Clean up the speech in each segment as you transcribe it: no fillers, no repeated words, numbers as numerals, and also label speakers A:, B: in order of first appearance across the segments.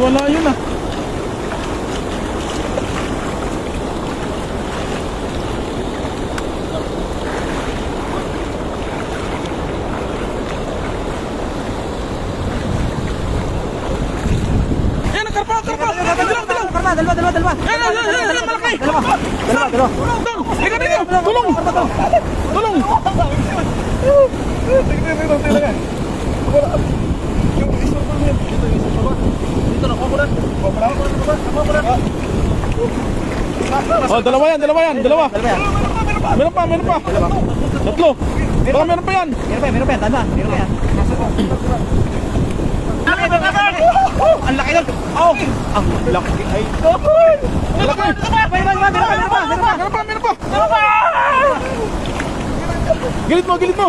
A: Nawala yun ah. Yan, karpa.
B: Dalawa.
A: Yan, malaki.
B: Dalawa.
A: Ika dito, tulong. Oh, dalawa yan. Dalawa. Meron pa. Tatlo. Baka meron pa yan.
B: Meron pa yan. Tanda. Meron pa yan. Ang laki nun. Oh! Ang laki ay ito.
A: Ang laki.
B: Meron pa.
A: Gilid mo.
B: Gilid mo.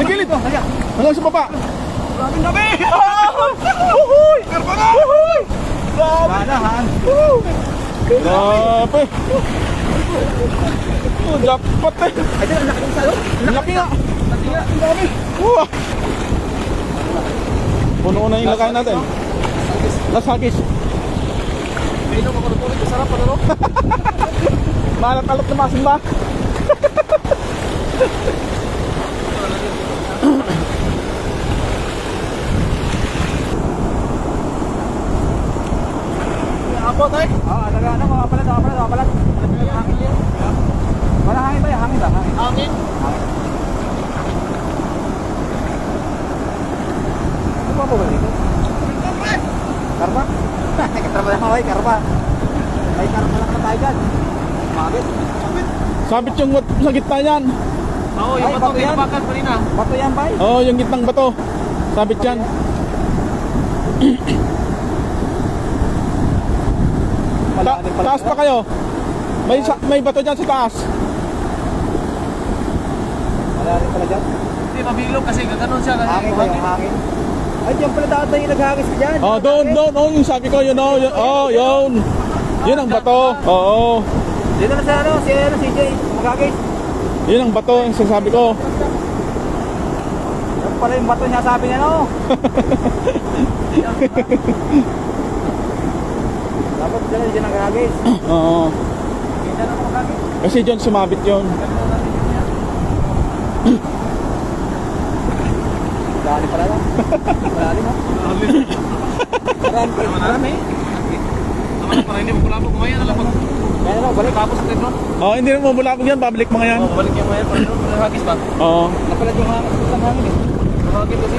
A: Gilid. Hanggang sa baba.
B: Grabing gabi!
A: Uhuy!
B: Uhuy! Ganahan!
A: Grabe. Oh, jackpot eh.
B: Ay, ang laki ng salo.
A: Ang laki nga.
B: Ang dami.
A: Wow. Puno na yung lagay natin. Las hagis.
B: Pino ko kung ito sarap ano?
A: Malat-alat na masin ba?
B: Apo tay? Oo, taga mga palat. Hangin yan. Wala hangin ba? Hangin.
A: Hangin.
B: Ano ba ba dito? Karpa? Karpa na kaway, karpa. May karpa lang na tayo dyan. Mabit.
A: Sabit yung sa gitna yan.
B: Oo, yung bato tinabakan pa rin ah. Bato yan ba?
A: Oo, yung gitnang bato. Sabit yan. Taas pa kayo. May bato dyan sa taas.
B: Wala rin pala dyan.
C: Hindi, mabilog kasi gano'n siya.
B: Hangin ba yung hangin? Ay, dyan pala dati yung naghagis ka dyan.
A: Oh, doon. Yung sabi ko, yun. Yun ang bato. Oo.
B: Dito na sa si CJ, maghagis.
A: Yun ang bato, yung sasabi ko.
B: Yan pala yung bato niya sabi niya, no? Dapat dyan naghagis.
A: Oo.
B: Hindi na maghagis.
A: Kasi dyan sumabit yun.
B: Dali pala lang. Marami mo. Marami.
C: Naman para hindi magkulapog kumaya na lang pag
B: Kaya na, balik.
C: tapos natin no?
A: Oo, hindi rin mabulabog yan. Babalik mga yan.
C: Balik yung kumaya para hagis ba?
A: Oo.
B: Napalag yung hangin. Hangin eh.
C: Hagis kasi.